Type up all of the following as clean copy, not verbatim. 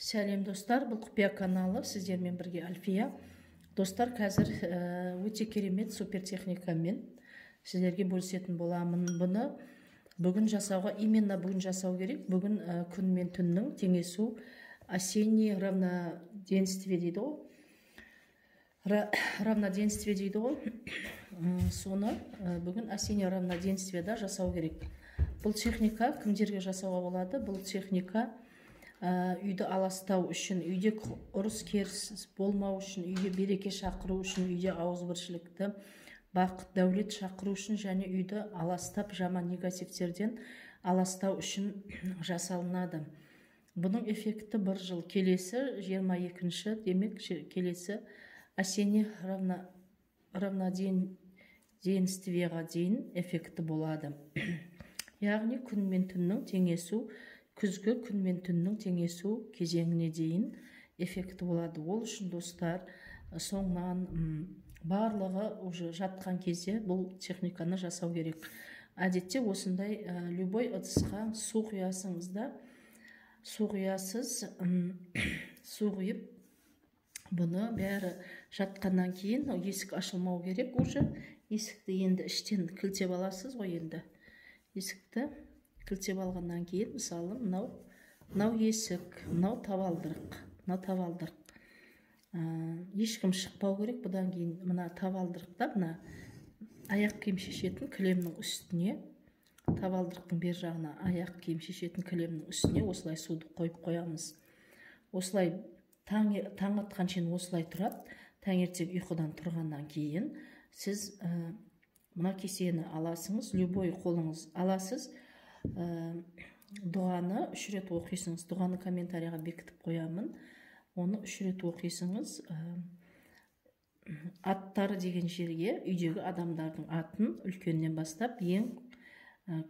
Сәлем достар, бұл құпия каналы, сіздермен бірге Альфия. Достар, қазір өте керемет супер техникамен сіздерге бөлісетін боламын. Бұны бүгін жасауға, именно бүгін жасау керек. Бүгін күн мен түннің теңесу, осенний равноденствие дейді ғой. Равноденствие дейді ғой. Соны бүгін осенний равноденствиеда жасау керек. Бұл техника кімдерге жасауға болады? Бұл техника үйді аластау үшін, үйде ұрыс керіс болмау үшін, үйде береке шақыру үшін, үйде ауызбіршілікті, бақыт, дәулет шақыру үшін және үйді аластап, жаман негативтерден аластау үшін жасалынады. Бұның эффекті бір жыл, келесі 22-ші, демек келесі осенний равноденствиеға дейін эффекті болады. Яғни күн мен түннің теңесу, күзгі күн мен түннің теңесу кезеңіне дейін эффекті болады. Ол үшін достар, соңынан барлығы уже жатқан кезде бұл техниканы жасау керек. Әдетте осындай любой ыдысқа су құясыңыз да, су құясыз, су құйып, бұны бәрі жатқаннан кейін есік ашылмау керек. Уже есікті енді іштен кілтеп аласыз ғой. Енді есікті кілтеп алғаннан кейін, мысалы, мынау есік, мынау табалдырық. Ешкім шықпау керек. Бұдан кейін мына табалдырықта, мына аяқ киім шешетін кілемнің үстіне, табалдырықтың бер жағына аяқ киім шешетін кілемнің үстіне осылай суды қойып қоямыз. Осылай таң атқаншен осылай тұрады. Таңертең ұйқыдан тұрғаннан кейін сіз мына кесені аласыңыз, любой қолыңыз аласыз. Дұғаны 3 рет оқисыңыз. Дұғаны комментарияға бекітіп қоямын. Оны 3 рет оқисыңыз. Аттары деген жерге үйдегі адамдардың атын үлкеннен бастап ең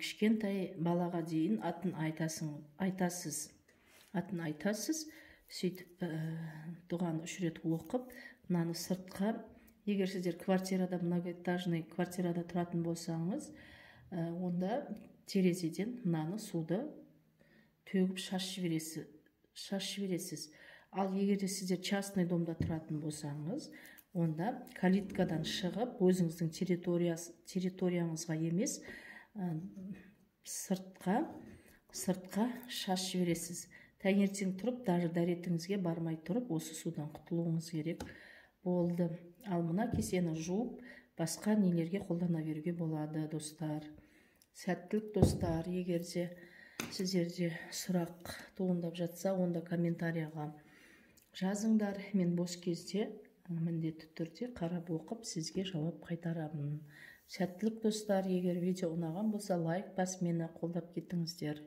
кішкентай балаға дейін атын айтасыз. Атын айтасыз. Сөйтіп дұғаны 3 рет оқып, мынаны сыртқа, егер сіздер квартирада, многоэтажный квартирада тұратын болсаңыз, онда терезеден мынаны суды төгіп шашып жібересіз. Ал егер сіздер частный домда тұратын болсаңыз, онда калиткадан шығып, өзіңіздің территорияңызға емес, сыртқа шашып жібересіз. Таңертең тұрып, даже дәретіңізге бармай тұрып, осы судан құтылуыңыз керек болды. Ал мына кесені жуып, басқа нелерге қолдана беруге болады, достар. Сәттілік, достар. Егер де сіздерде сұрақ туындап жатса, онда комментарияға жазыңдар. Мен бос кезде міндетті түрде қарап оқып, сізге жауап қайтарамын. Сәттілік, достар. Егер видео ұнаған болса, лайк бас, мені қолдап кетіңіздер.